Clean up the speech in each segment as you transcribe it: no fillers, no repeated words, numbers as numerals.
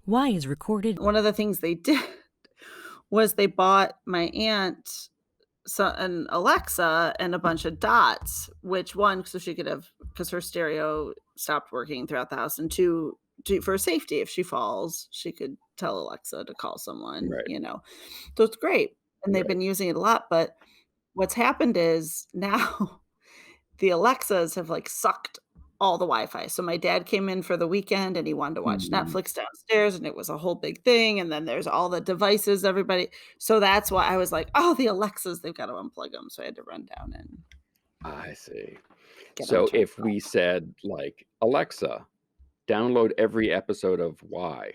Why is recorded. One of the things they did was they bought my aunt an Alexa and a bunch of dots, which one, so she could have, because her stereo stopped working throughout the house, and two, for safety, if she falls, she could tell Alexa to call someone, Right. So it's great, and they've Right. been using it a lot, but what's happened is now the Alexas have, like, sucked all the Wi-Fi. So my dad came in for the weekend, and he wanted to watch Mhm. Netflix downstairs, and it was a whole big thing, and then there's all the devices, everybody, so that's why I was like, "Oh, the Alexas, they've got to unplug them." So I had to run down and I see. get them So turned if we said, like, "Alexa, download every episode of Y,"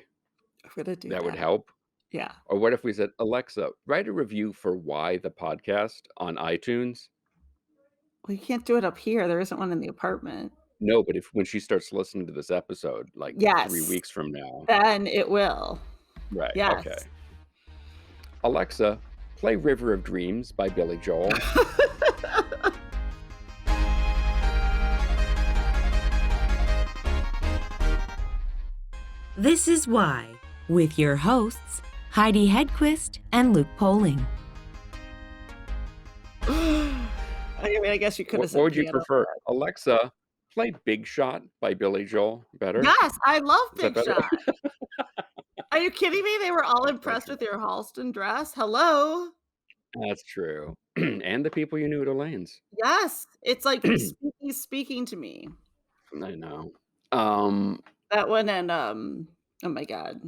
I'm gonna do that would that. help? Yeah. Or what if we said, "Alexa, write a review for Y, the podcast on iTunes?" Well, you can't do it up here, there isn't one in the apartment. No, but if when she starts listening to this episode, like, 3 Yes, weeks from now. then it will. Right, Yes. okay. Alexa, play River of Dreams by Billy Joel. This is Why, with your hosts, Heidi Hedquist and Luke Poling. I mean, I guess you could have What said would you piano. prefer? Alexa, play Big Shot by Billy Joel. Better? Yes, I love Is that Big better? Shot. Are you kidding me? They were all That's impressed better. with your Halston dress. Hello? That's true. And the people you knew at Elaine's. Yes, it's like he's speaking to me. I know. Um, That one and, oh my god,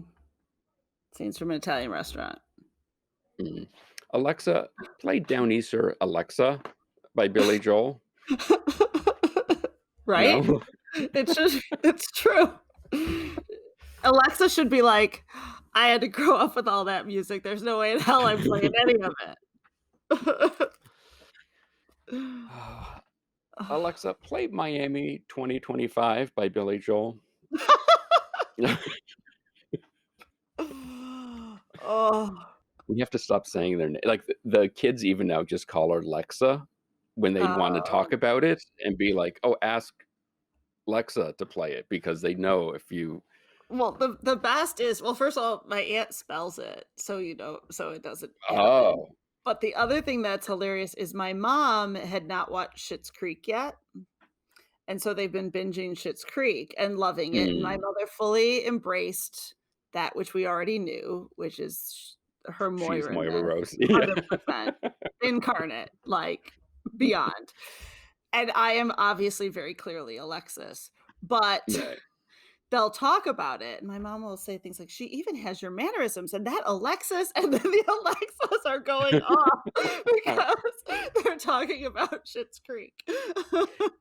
scenes from an Italian restaurant. Alexa, play Downeaster Alexa by Billy Joel. Right? No? It's true. Alexa should be like, "I had to grow up with all that music. There's no way in hell I'm playing any of it." Alexa, play Miami 2025 by Billy Joel. Oh. We have to stop saying their name. Like, the kids even now just call her Lexa when they wanna talk Oh. about it and be like, "Oh, ask Lexa to play it," because they know if you. Well, the best is, well, first of all, my aunt spells it, so, so it doesn't happen. Oh. But the other thing that's hilarious is my mom had not watched Schitt's Creek yet, and so they've been binging Schitt's Creek and loving it, and my Mm. mother fully embraced that which we already knew, which is her She's Moira Moira-ness, Rose. Yeah. 100% incarnate, like, beyond. And I am obviously very clearly Alexis, but Right. they'll talk about it, and my mom will say things like, "She even has your mannerisms," and that Alexis, and then the Alexas are going off because they're talking about Schitt's Creek.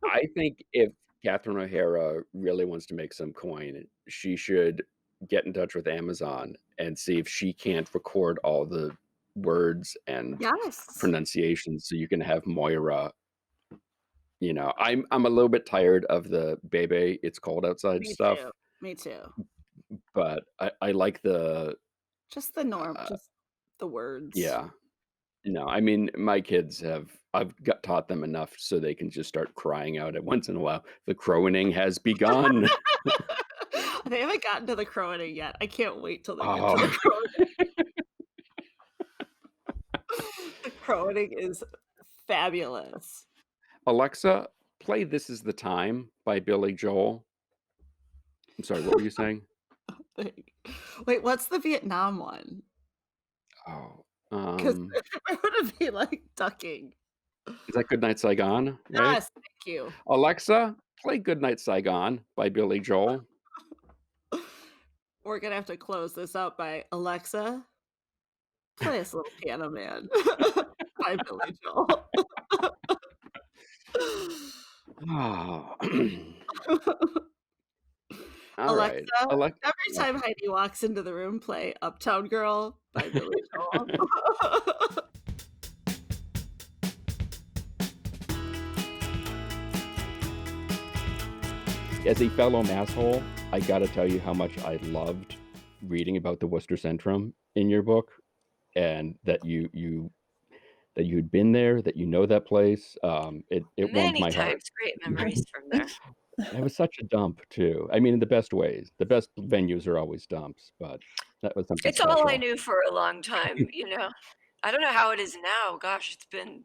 I think if Catherine O'Hara really wants to make some coin, she should get in touch with Amazon and see if she can't record all the words and Yes. pronunciations so you can have Moira. I'm a little bit tired of the "Bebe, it's cold outside" Me stuff, too, me too. but I like the, Just the norm, uh just the words. yeah. No, I mean, my kids I've taught them enough so they can just start crying out at once in a while, "The crowing has begun." They haven't gotten to the crowing yet. I can't wait till they get to Oh. the crowing. The crowing is fabulous. Alexa, play This Is the Time by Billy Joel. I'm sorry, what were you saying? Wait, what's the Vietnam one? Oh, 'Cause it would be like ducking. is that Goodnight Saigon, right? Yes, thank you. Alexa, play Goodnight Saigon by Billy Joel. We're gonna have to close this out by Alexa, play us Little Piano Man by Billy Joel. Oh. All Alexa, right. every time Heidi walks into the room, play Uptown Girl by Billy Joel. As a fellow masshole, I gotta tell you how much I loved reading about the Worcester Centrum in your book, and that that you'd been there, that you know that place. It warmed Many my heart. times, great memories from there. It was such a dump too. I mean, in the best ways. The best venues are always dumps, but that was something It's all I special. knew for a long time, you know? I don't know how it is now. Gosh, it's been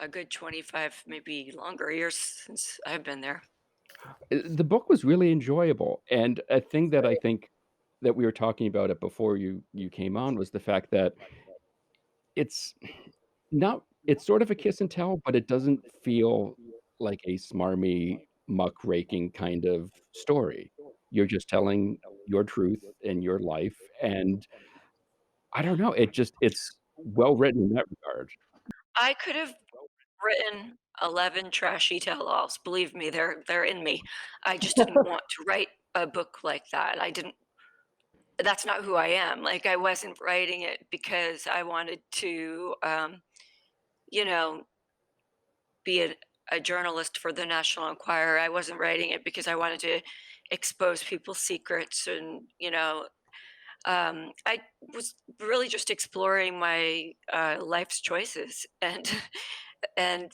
a good 25, maybe longer years since I've been there. The book was really enjoyable, and a thing that I think that we were talking about it before you came on was the fact that it's not it's sort of a kiss and tell, but it doesn't feel like a smarmy, muckraking kind of story. You're just telling your truth in your life, and I don't know, it's well written in that regard. I could have written 11 trashy tell-alls. Believe me, they're in me. I just didn't want to write a book like that. I didn't That's not who I am. Like, I wasn't writing it because I wanted to, you know, be a journalist for the National Enquirer. I wasn't writing it because I wanted to expose people's secrets and, I was really just exploring my, life's choices, and and,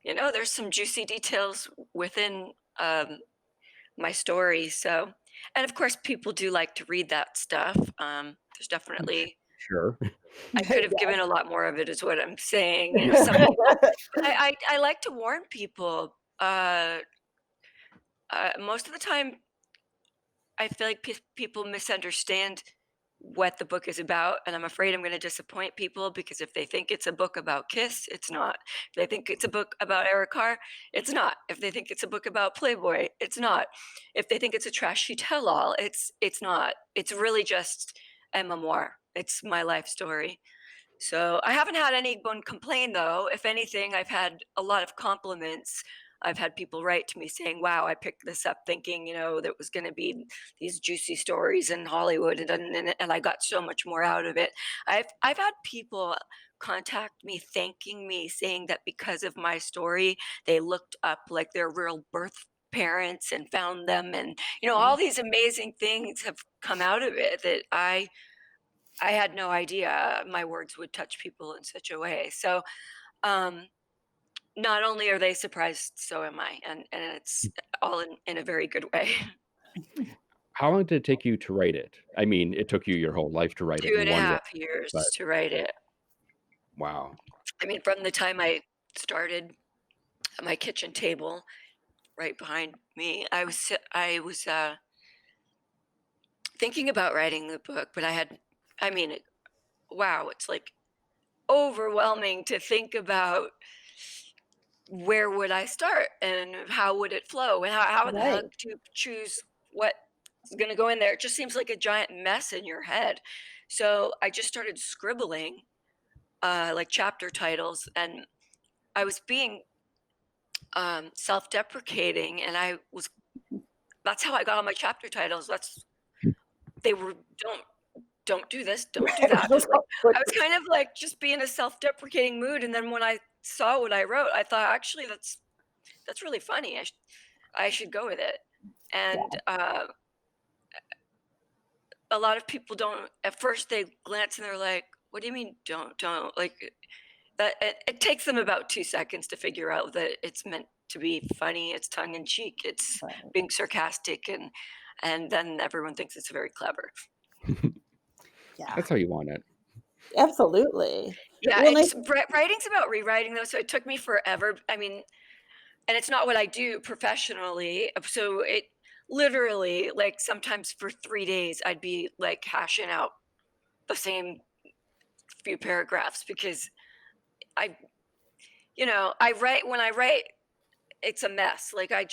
there's some juicy details within, my story, so and of course, people do like to read that stuff. There's definitely Sure. I could have Yeah. given a lot more of it is what I'm saying. Some people I like to warn people, most of the time, I feel like people misunderstand what the book is about, and I'm afraid I'm gonna disappoint people because if they think it's a book about Kiss, it's not. If they think it's a book about Eric Carr, it's not. If they think it's a book about Playboy, it's not. If they think it's a trashy tell-all, it's not. It's really just a memoir. It's my life story. So I haven't had anyone complain though. If anything, I've had a lot of compliments. I've had people write to me saying, "Wow, I picked this up thinking, there was going to be these juicy stories in Hollywood, and I got so much more out of it." I've had people contact me thanking me, saying that because of my story, they looked up like their real birth parents and found them, and all these amazing things have come out of it that I had no idea my words would touch people in such a way. So, um, not only are they surprised, so am I, and it's all in a very good way. How long did it take you to write it? I mean, it took you your whole life to write it Two in and a one way, half years but to write it. wow. I mean, from the time I started at my kitchen table right behind me, I was thinking about writing the book, but I mean, wow, it's like overwhelming to think about where would I start and how would it flow and how the heck Right. to choose what is going to go in there. It just seems like a giant mess in your head. So I just started scribbling like chapter titles, and I was being self-deprecating, and that's how I got all my chapter titles. They were don't do this, don't do that. Those Like, are I was kind of like just being a self-deprecating mood, and then when I saw what I wrote, I thought actually that's really funny. I should go with it. And Yeah. a lot of people don't. At first, they glance and they're like, "What do you mean, don't?" Like that. It takes them about 2 seconds to figure out that it's meant to be funny. It's tongue in cheek. It's Right. being sarcastic, and then everyone thinks it's very clever. Yeah. That's how you want it. Absolutely. Yeah, Well, it's writing's about rewriting though, so it took me forever. I mean, and it's not what I do professionally. So it literally, like, sometimes for 3 days, I'd be like hashing out the same few paragraphs because I, I write when I write, it's a mess. Like, I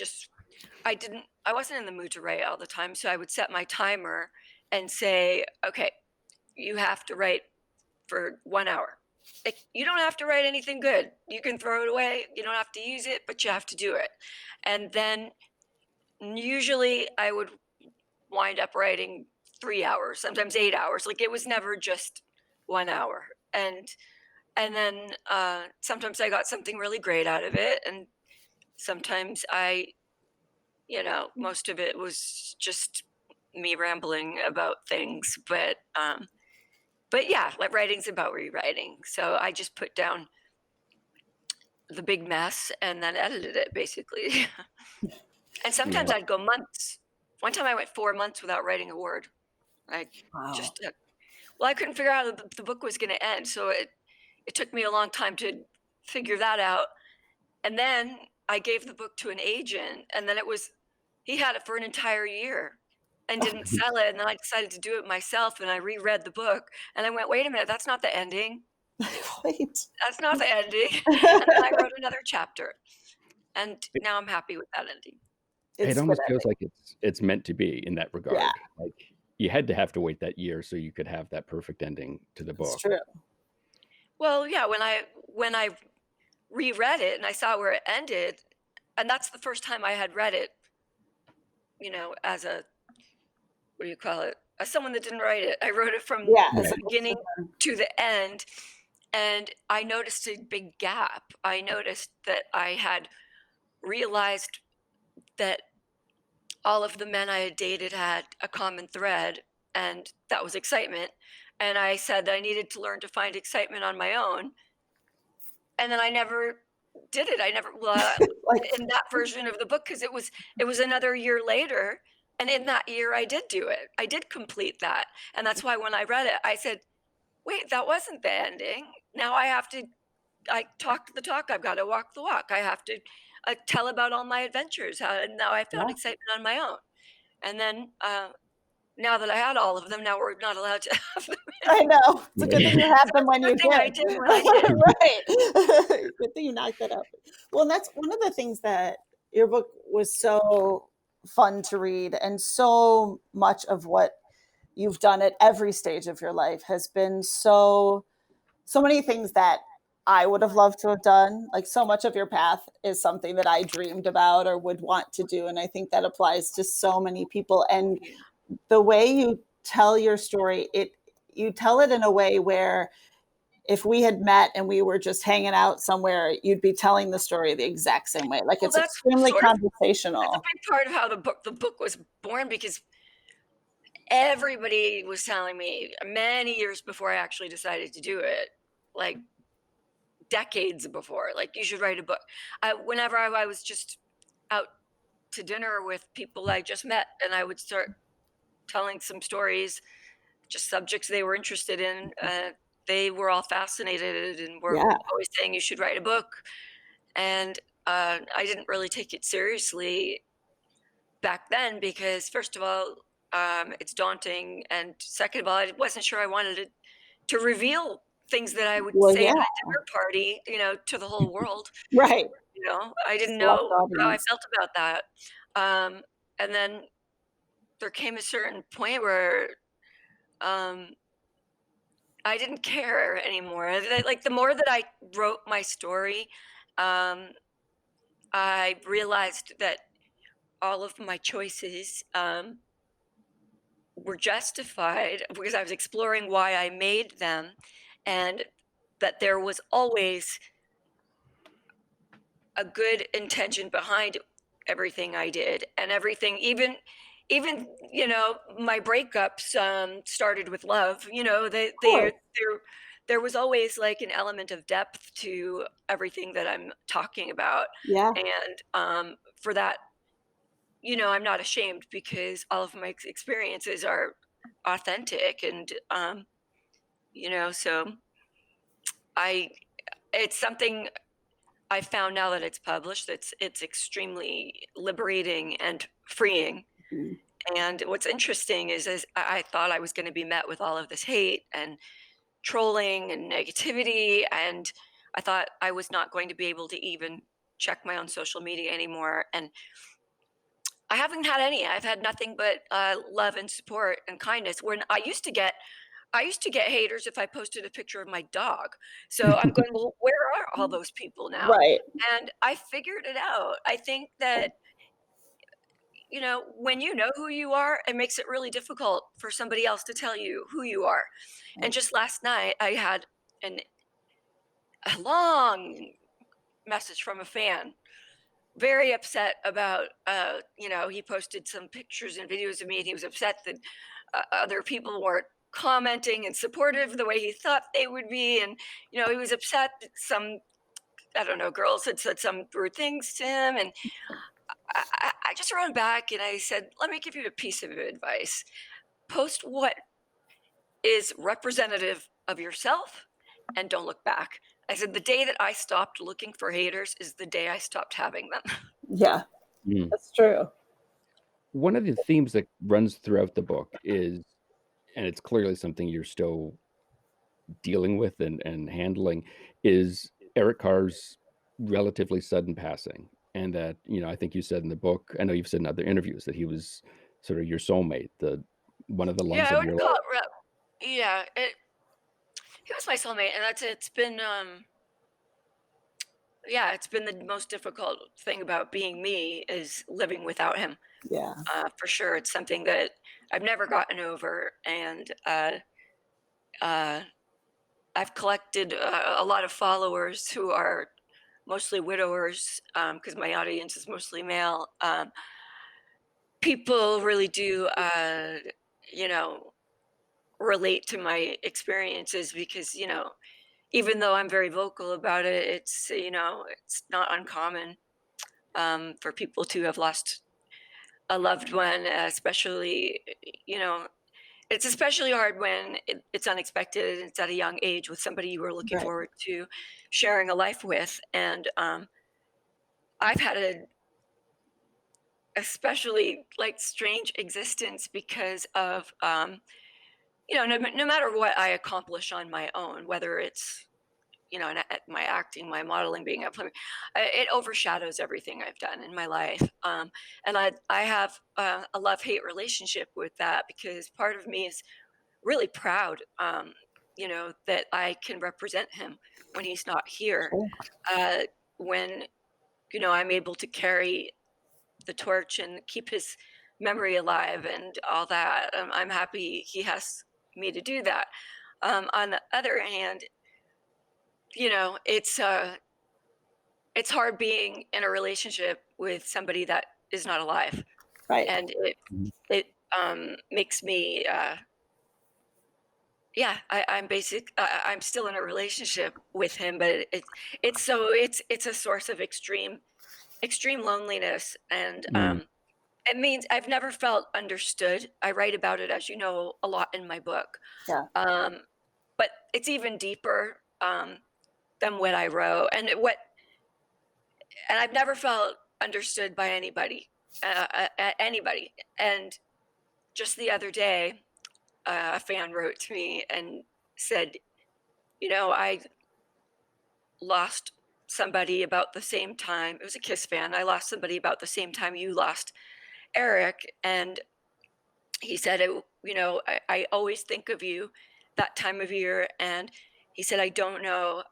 wasn't in the mood to write all the time. So I would set my timer and say, okay, you have to write for 1 hour. You don't have to write anything good. You can throw it away. You don't have to use it, but you have to do it. And then usually I would wind up writing 3 hours, sometimes 8 hours. Like, it was never just 1 hour. And then sometimes I got something really great out of it. And sometimes most of it was just me rambling about things. But yeah, like, writing's about rewriting. So I just put down the big mess and then edited it basically. And sometimes I'd go months. One time I went 4 months without writing a word. I Wow. just well, I couldn't figure out how the book was gonna end, so it took me a long time to figure that out. And then I gave the book to an agent, and then he had it for an entire year and didn't sell it, and then I decided to do it myself, and I reread the book, and I went, "Wait a minute, that's not the ending. Wait. That's not the ending." And then I wrote another chapter, and now I'm happy with that ending. It It's good almost feels ending. like it's meant to be in that Yeah, regard. Like, you had to have to wait that year so you could have that perfect ending to the it's book. true. Well, yeah, when I reread it and I saw where it ended, and that's the first time I had read it, as a what do you call it? As someone that didn't write it. I wrote it from Yeah, the as Right. a beginning to the end, and I noticed a big gap. I noticed that I had realized that all of the men I had dated had a common thread, and that was excitement. And I said that I needed to learn to find excitement on my own. And then I never did it. I never, like in that version of the book, because it was another year later. And in that year, I did do it. I did complete that. And that's why when I read it, I said, wait, that wasn't the ending. Now I talk the talk. I've got to walk the walk. I have to tell about all my adventures. And now I found yeah. excitement on my own. And then now that I had all of them, now we're not allowed to have them. I know. It's a good thing you have So them it's a when you good thing I did. did when I did. Right. Good thing you knocked that out. Well, and that's one of the things that your book was so fun to read, and so much of what you've done at every stage of your life has been so many things that I would have loved to have done. Like, so much of your path is something that I dreamed about or would want to do, and I think that applies to so many people. And the way you tell your story, you tell it in a way where if we had met and we were just hanging out somewhere, you'd be telling the story the exact same way. Like, Well, it's that's extremely that's a conversational. big part of how the book was born, because everybody was telling me many years before I actually decided to do it, like decades before, like, you should write a book. Whenever I was just out to dinner with people I just met, and I would start telling some stories, just subjects they were interested in. They were all fascinated and were Yeah. always saying you should write a book. And I didn't really take it seriously back then because, first of all, it's daunting, and second of all, I wasn't sure I wanted to reveal things that I would Well, say yeah. at a dinner party, to the whole world. Right. I didn't Select know how I audience. felt about that. And then there came a certain point where um, I didn't care anymore. Like, the more that I wrote my story, um, I realized that all of my choices were justified because I was exploring why I made them, and that there was always a good intention behind everything I did, and everything, even my breakups started with love. Course. There was always like an element of depth to everything that I'm talking about, Yeah. and for that, I'm not ashamed because all of my experiences are authentic, and so I it's something I found now that it's published. It's extremely liberating and freeing. Mm. And what's interesting is I thought I was going to be met with all of this hate and trolling and negativity, and I thought I was not going to be able to even check my own social media anymore. And I haven't had any. I've had nothing but love and support and kindness. When I used to get haters if I posted a picture of my dog. So I'm going, well, where are all those people now? Right. And I figured it out. I think that, when you know who you are, it makes it really difficult for somebody else to tell you who you are. And just last night, I had a long message from a fan, very upset about, he posted some pictures and videos of me, and he was upset that other people weren't commenting and supportive the way he thought they would be. And, he was upset that some, I don't know, girls had said some rude things to him. And I just ran back and I said, let me give you a piece of advice. Post what is representative of yourself and don't look back. I said, the day that I stopped looking for haters is the day I stopped having them. Yeah, Mm. that's true. One of the themes that runs throughout the book is, and it's clearly something you're still dealing with and handling, is Eric Carr's relatively sudden passing. And that, I think you said in the book, I know you've said in other interviews, that he was sort of your soulmate, one of the loves Yeah, I of would your call life. it, yeah, he was my soulmate, and it's been, yeah, it's been the most difficult thing about being me is living without him. Yeah. For sure, it's something that I've never gotten over, and uh, I've collected a lot of followers who are mostly widowers because my audience is mostly male. People really do, you know, relate to my experiences because, even though I'm very vocal about it, it's not uncommon for people to have lost a loved one, especially, you know, it's especially hard when it's unexpected and it's at a young age with somebody you were looking Right. forward to sharing a life with. And I've had a especially like strange existence because of no matter what I accomplish on my own, whether it's my acting, my modeling, being at Playmate, it overshadows everything I've done in my life. And I have a love hate relationship with that because part of me is really proud, that I can represent him when he's not here. Sure. Uh, when I'm able to carry the torch and keep his memory alive and all that. I'm happy he has me to do that. On the other hand, it's hard being in a relationship with somebody that is not alive, Right. and it Mhm. it makes me yeah. I'm still in a relationship with him, but it's a source of extreme loneliness, and Mm. it means I've never felt understood. I write about it, as you know, a lot in my book. Yeah. Um, but it's even deeper than what I wrote, and I've never felt understood by anybody. And just the other day, a fan wrote to me and said, I lost somebody about the same time. It was a Kiss fan. I lost somebody about the same time you lost Eric, and he said, I always think of you that time of year. And he said, I don't know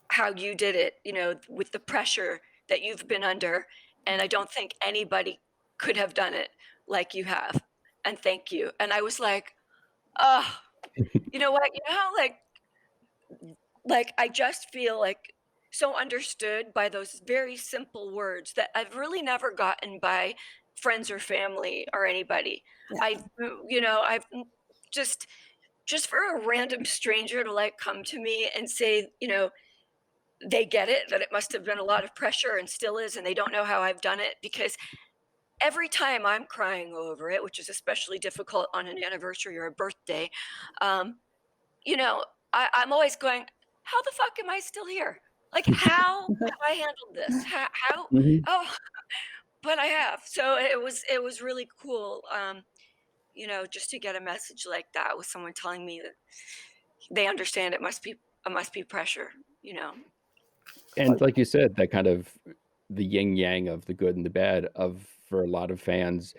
how you did it, with the pressure that you've been under. And I don't think anybody could have done it like you have. And thank you. And I was like, oh, you know what? You know how like I just feel like so understood by those very simple words that I've really never gotten by friends or family or anybody. Yeah. I've just for a random stranger to like come to me and say, they get it, that it must have been a lot of pressure and still is, and they don't know how I've done it because every time I'm crying over it, which is especially difficult on an anniversary or a birthday, um, you know, I'm always going, how the fuck am I still here? Like, how have I handled this? How? Mhm. Oh, but I have. So it was really cool, just to get a message like that with someone telling me that they understand it must be pressure, you know. And like you said, that kind of the yin yang of the good and the bad of, for a lot of fans,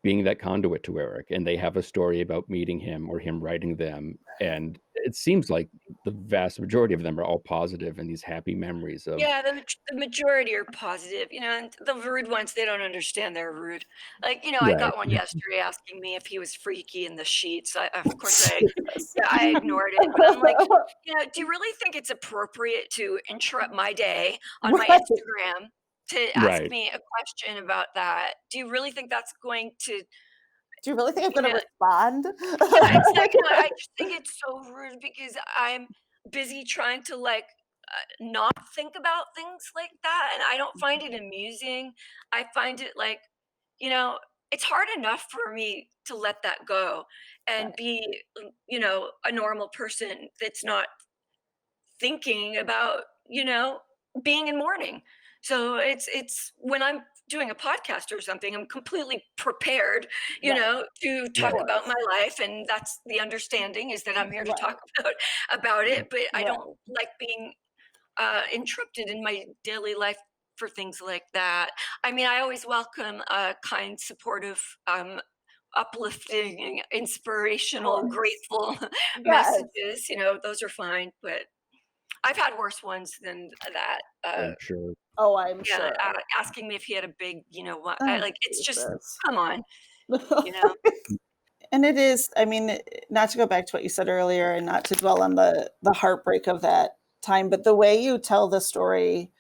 being that conduit to Eric, and they have a story about meeting him or him writing them, and it seems like the vast majority of them are all positive and these happy memories of. Yeah, the majority are positive, and the rude ones, they don't understand they're rude. Like, I Right. got one yesterday asking me if he was freaky in the sheets. Of course, Yes. yeah, I ignored it, but I'm like, do you really think it's appropriate to interrupt my day on my Right. Instagram to ask Right. me a question about that? Do you really think that's going to, Do you really think I'm you going to know, respond? yeah, exactly. I just think it's so rude because I'm busy trying to like not think about things like that, and I don't find it amusing. I find it like, you know, it's hard enough for me to let that go and be, a normal person that's not thinking about, being in mourning. So it's when I'm doing a podcast or something, I'm completely prepared, to talk Right. about my life, and that's the understanding is that I'm here to Right. talk about it. But I Right. don't like being interrupted in my daily life for things like that. I mean, I always welcome kind, supportive, uplifting, inspirational, course. grateful Yes. messages. Those are fine, but I've had worse ones than that. I'm sure. Oh, I'm Yeah, sure. asking me if he had a big, what? Oh, Like, it's just, Jesus. come on, you know. And it is, I mean, not to go back to what you said earlier and not to dwell on the heartbreak of that time, but the way you tell the story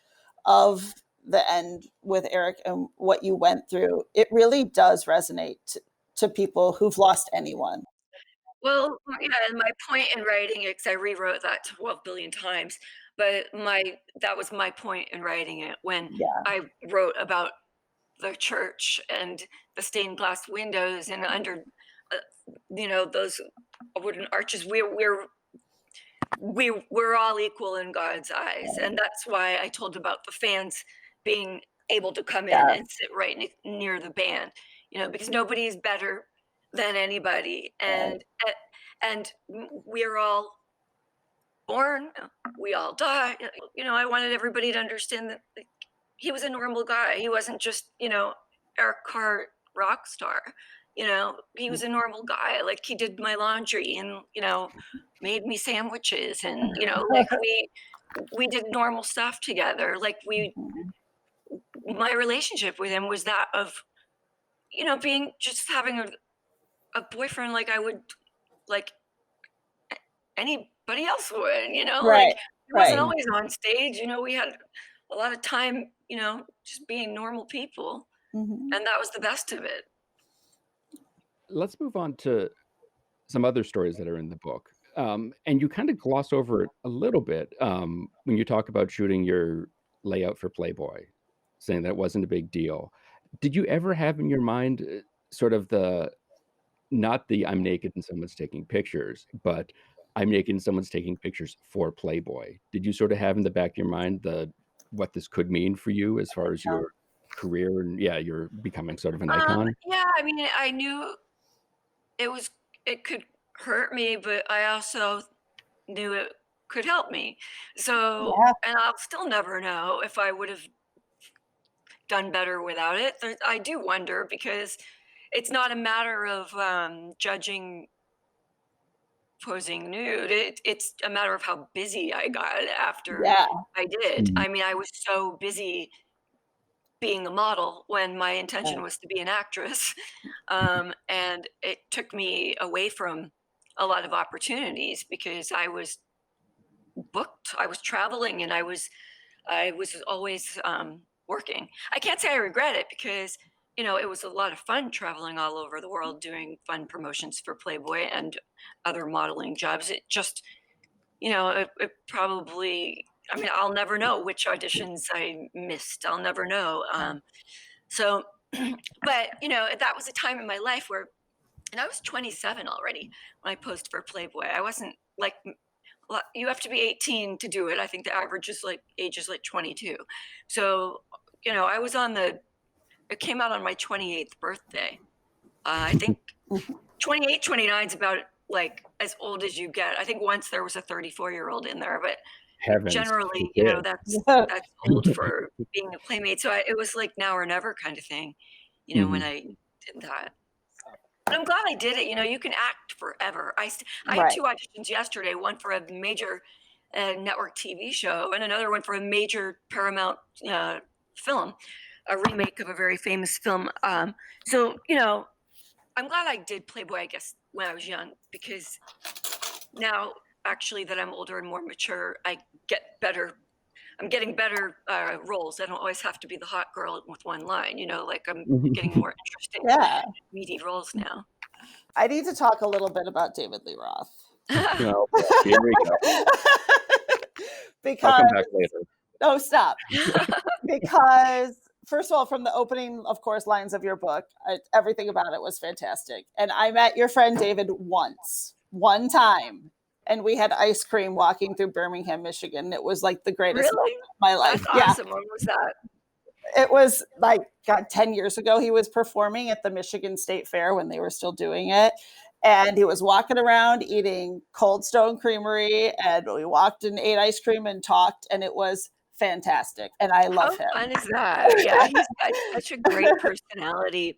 of the end with Eric and what you went through, it really does resonate to people who've lost anyone. Well, yeah, and my point in writing it, 'cause I rewrote that 12 billion times, but that was my point in writing it when Yeah. I wrote about the church and the stained glass windows and under, those wooden arches. We're all equal in God's eyes, and that's why I told about the fans being able to come in Yeah. and sit right near the band, because nobody is better than anybody, and we're all born, we all die. I wanted everybody to understand that he was a normal guy. He wasn't just, Eric Carr rock star. He was a normal guy. Like, he did my laundry and, made me sandwiches, and, like, we did normal stuff together. Like, my relationship with him was that of, being just having a boyfriend like I would, like anybody else would, Right. like, he wasn't Right. always on stage. We had a lot of time, just being normal people, Mhm. and that was the best of it. Let's move on to some other stories that are in the book. And you kind of gloss over it a little bit when you talk about shooting your layout for Playboy, saying that wasn't a big deal. Did you ever have in your mind sort of not the I'm naked and someone's taking pictures, but I'm naked and someone's taking pictures for Playboy? Did you sort of have in the back of your mind what this could mean for you as far as Yeah. your career and you're becoming sort of an icon? Yeah, I mean, I knew it could hurt me, but I also knew it could help me. So, Yeah. and I'll still never know if I would have done better without it. I do wonder, because it's not a matter of judging posing nude. It's a matter of how busy I got after Yeah. I did. Mhm. I mean, I was so busy being a model when my intention Right. was to be an actress. And it took me away from a lot of opportunities because I was booked, I was traveling, and I was always working. I can't say I regret it because it was a lot of fun traveling all over the world doing fun promotions for Playboy and other modeling jobs. It just, it probably. I mean, I'll never know which auditions I missed. I'll never know. So, but that was a time in my life where, and I was 27 already when I posed for Playboy. I wasn't like, you have to be 18 to do it. I think the average age is like 22. So, I was it came out on my 28th birthday. I think 28, 29 is about like as old as you get. I think once there was a 34-year-old in there, but Heavens. generally, Yeah. that's old for being a Playmate. So it was like now or never kind of thing, when Mhm. I did that. But I'm glad I did it. You can act forever. I had Right. 2 auditions yesterday, one for a major network TV show and another one for a major Paramount film, a remake of a very famous film. So, I'm glad I did Playboy, I guess, when I was young, because now, actually, that I'm older and more mature, I'm getting better roles. I don't always have to be the hot girl with one line, like I'm getting more interesting, Yeah. meaty roles now. I need to talk a little bit about David Lee Roth. Oh, boy, here we go. I'll because come back later. oh, stop. Because first of all, from the opening, of course, lines of your book, everything about it was fantastic. And I met your friend David one time, and we had ice cream walking through Birmingham, Michigan. It was like the greatest Really? moment of my life. That's Yeah, awesome. When was that? it was like, God, 10 years ago. He was performing at the Michigan State Fair when they were still doing it. And he was walking around eating Cold Stone Creamery. And we walked and ate ice cream and talked. And it was fantastic. And I How love him. fun is that? Yeah, he's got such a great personality.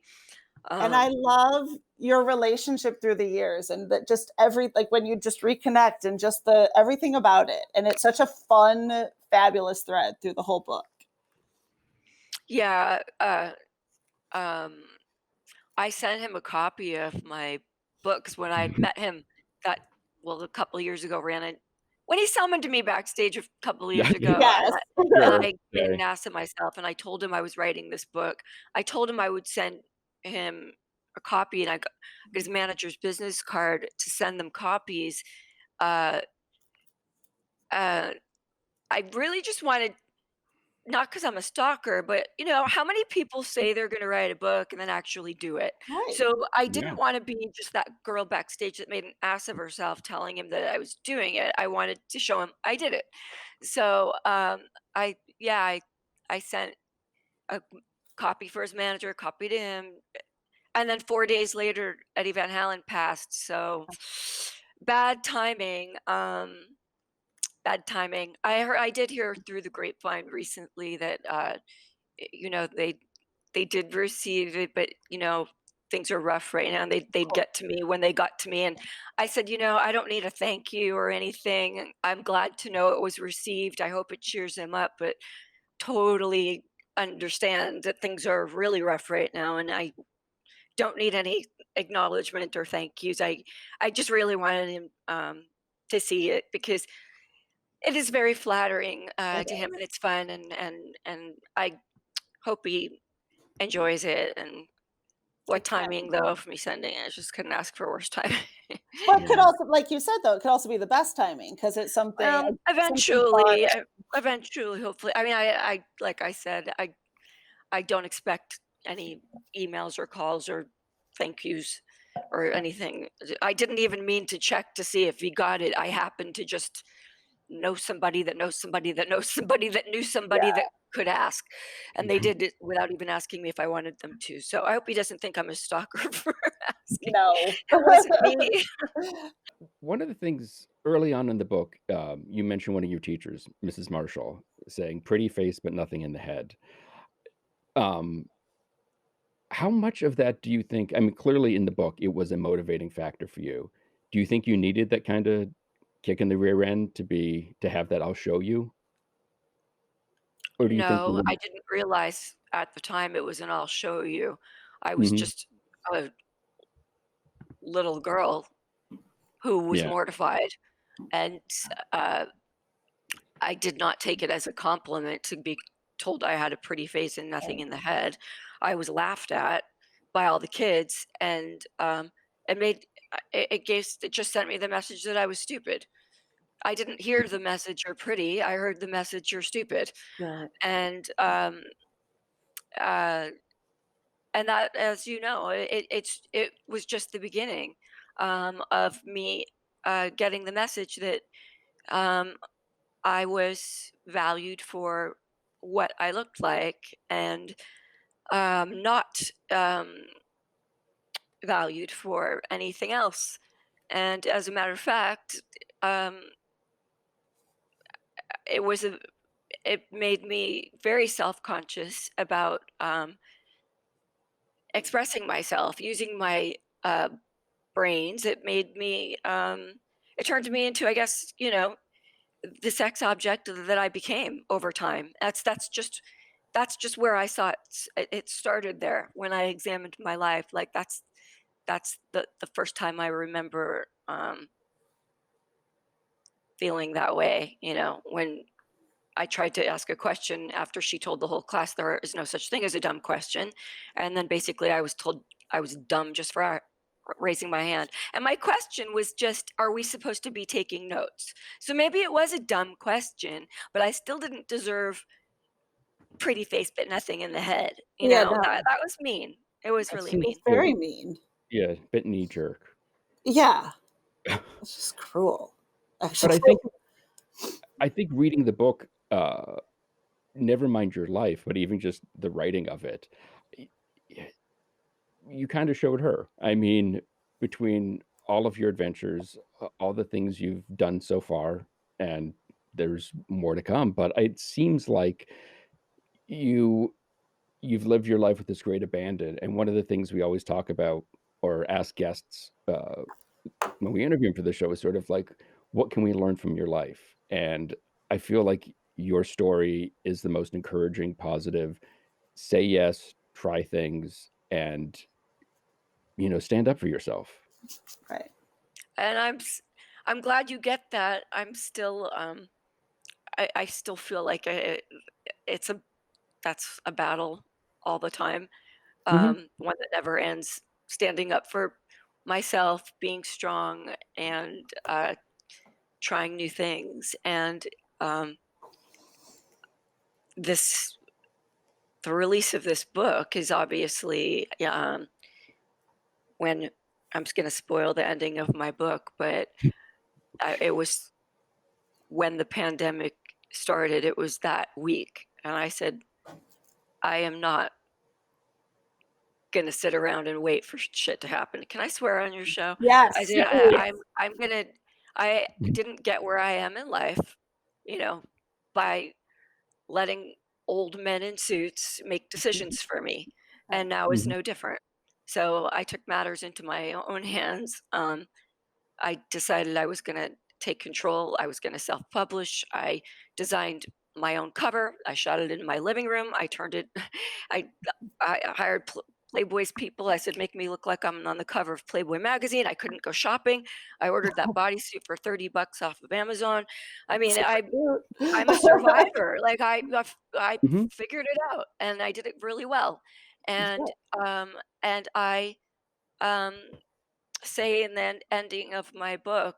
And I love your relationship through the years, and that just like when you just reconnect and just everything about it. And it's such a fun, fabulous thread through the whole book. Yeah, I sent him a copy of my books when I met him a couple of years ago, when he summoned me backstage a couple of years ago, Yes. and Sure. I made Okay. an ass of myself, and I told him I was writing this book. I told him I would send him a copy, and I got his manager's business card to send them copies. Uh, uh, I really just wanted, not because I'm a stalker, but how many people say they're going to write a book and then actually do it? Right. So I Yeah. didn't want to be just that girl backstage that made an ass of herself telling him that I was doing it. I wanted to show him I did it. So I sent a copy for his manager, a copy to him, and then 4 days later, Eddie Van Halen passed. So bad timing. Bad timing. I did hear through the grapevine recently that they did receive it, but things are rough right now. And they'd get to me when they got to me, and I said, I don't need a thank you or anything. I'm glad to know it was received. I hope it cheers him up, but totally understand that things are really rough right now, and I don't need any acknowledgement or thank yous. I just really wanted him to see it because it is very flattering to him, and it's fun, and I hope he enjoys it. And what timing though of me sending it? I just couldn't ask for worse timing. Well, it could Yeah. also, like you said, though, it could also be the best timing because it's something fun. Eventually, hopefully. I mean, I like I said, I don't expect any emails or calls or thank yous or anything. I didn't even mean to check to see if he got it. I happened to just know somebody that knows somebody that knows somebody that knew somebody Yeah. that could ask, and they did it without even asking me if I wanted them to. So I hope he doesn't think I'm a stalker for asking. No. It wasn't me. One of the things early on in the book, you mentioned one of your teachers, Mrs. Marshall, saying "pretty face but nothing in the head." Um, how much of that do you think? I mean, clearly in the book, it was a motivating factor for you. Do you think you needed that kind of kick in the rear end to have that "I'll show you," or do you think you No, would? I didn't realize at the time it was an "I'll show you." I was Mhm. just a little girl who was Yeah. mortified, and uh, I did not take it as a compliment to be told I had a pretty face and nothing in the head. I was laughed at by all the kids, and it made it just sent me the message that I was stupid. I didn't hear the message "you're pretty." I heard the message "you're stupid," Right. and uh, that, as you know, it was just the beginning of me getting the message that um, I was valued for what I looked like, and not valued for anything else. And as a matter of fact, um, it was a it made me very self-conscious about expressing myself using my brains. It made me it turned me into, I guess, the sex object that I became over time. That's just where I saw it. It started there when I examined my life. Like that's the first time I remember feeling that way. When I tried to ask a question after she told the whole class there is no such thing as a dumb question, and then basically I was told I was dumb just for raising my hand. And my question was just, are we supposed to be taking notes? So maybe it was a dumb question, but I still didn't deserve pretty face but nothing in the head. Yeah, no, That was mean. It was That really seems mean. it's very mean. yeah, a bit knee jerk. Yeah, it's just cruel. But Actually, I think reading the book, never mind your life, but even just the writing of it, y- y- you kind of showed her. I mean, between all of your adventures, all the things you've done so far, and there's more to come, but it seems like you you've lived your life with this great abandon. And one of the things we always talk about or ask guests when we interview them for the show is sort of like, what can we learn from your life? And I feel like your story is the most encouraging, positive. Say yes, try things, and stand up for yourself. right. And I'm glad you get that. I'm still I still feel like it's a that's a battle all the time. Hmm. One that never ends. Standing up for myself, being strong, and trying new things. And um, this the release of this book is obviously when I'm just going to spoil the ending of my book, but it was when the pandemic started. It was that week, and I said, I am not gonna sit around and wait for shit to happen. Can I swear on your show? Yes. I said, Yeah. I'm gonna. I didn't get where I am in life, you know, by letting old men in suits make decisions for me, and now is Mhm. no different. So I took matters into my own hands. I decided I was going to take control. I was going to self publish. I designed my own cover. I shot it in my living room. I turned it, I, I hired Playboy's people. I said, make me look like I'm on the cover of Playboy magazine. I couldn't go shopping. I ordered that bodysuit for $30 off of Amazon. I mean, I'm a survivor. Like I Mhm. figured it out and I did it really well. And, and um, say in the ending of my book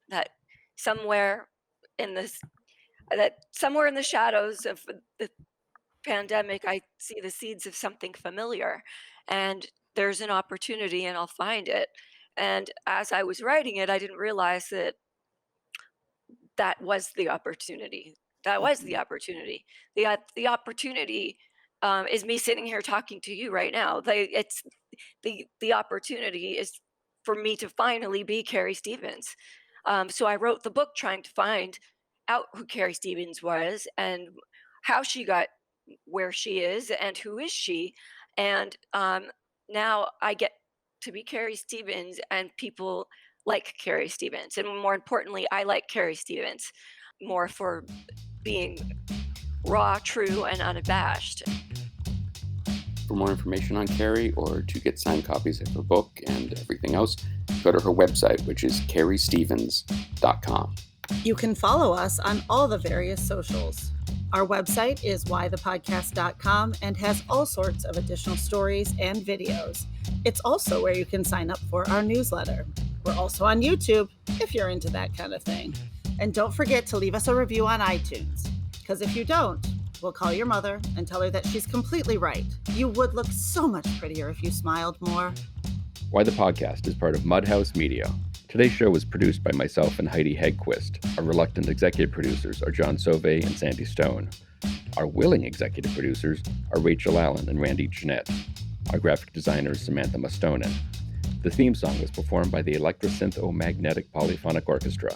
that somewhere in this somewhere in the shadows of the pandemic I see the seeds of something familiar, and there's an opportunity and I'll find it. And as I was writing it, I didn't realize that that was the opportunity. That was the opportunity. The opportunity is me sitting here talking to you right now. It's the opportunity is for me to finally be Carrie Stevens. So I wrote the book trying to find out who Carrie Stevens was and how she got where she is and who is she. And now I get to be Carrie Stevens and people like Carrie Stevens. And more importantly, I like Carrie Stevens more for being raw, true, and unabashed. For more information on Carrie or to get signed copies of her book and everything else, go to her website, which is carriestevens.com. You can follow us on all the various socials. Our website is whythepodcast.com and has all sorts of additional stories and videos. It's also where you can sign up for our newsletter. We're also on YouTube if you're into that kind of thing. And don't forget to leave us a review on iTunes, because if you don't, we'll call your mother and tell her that she's completely right. You would look so much prettier if you smiled more. Why the Podcast is part of Mudhouse Media. Today's show was produced by myself and Heidi Hegquist. Our reluctant executive producers are John Sauvé and Sandy Stone. Our willing executive producers are Rachel Allen and Randy Jeanette. Our graphic designer is Samantha Mustonen. The theme song was performed by the Electrosynth-O-Magnetic Polyphonic Orchestra.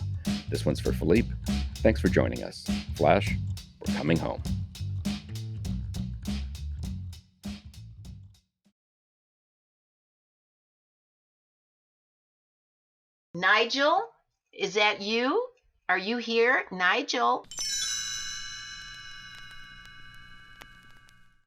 This one's for Philippe. Thanks for joining us. Flash, we're coming home. Nigel, is that you? Are you here, Nigel?